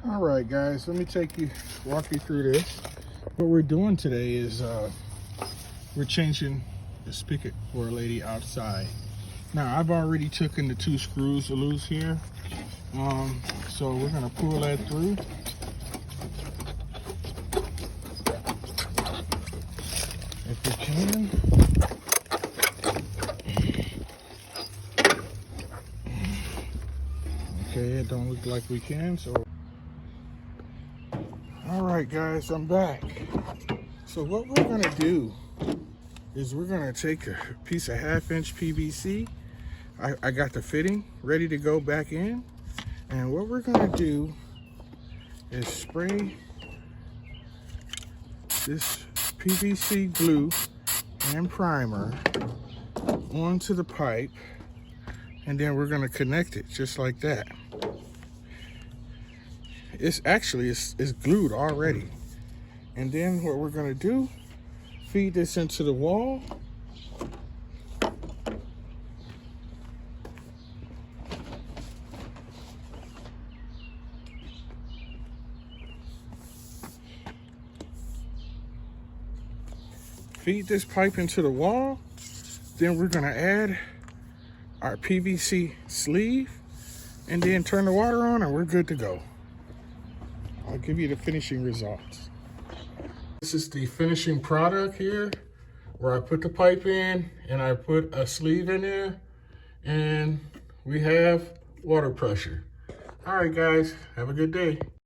All right, guys, let me walk you through this. What we're doing today is we're changing the spigot for a lady outside. Now, I've already taken the 2 screws loose here. So we're gonna pull that through. If we can. Okay, it don't look like we can, so. All right, guys, I'm back. So what we're gonna do is we're gonna take a piece of 1/2-inch PVC. I got the fitting ready to go back in. And what we're gonna do is spray this PVC glue and primer onto the pipe, and then we're gonna connect it just like that. It's glued already. And then what we're gonna do, feed this into the wall. Feed this pipe into the wall. Then we're gonna add our PVC sleeve and then turn the water on and we're good to go. I'll give you the finishing results. This is the finishing product here, where I put the pipe in and I put a sleeve in there and we have water pressure. All right, guys, have a good day.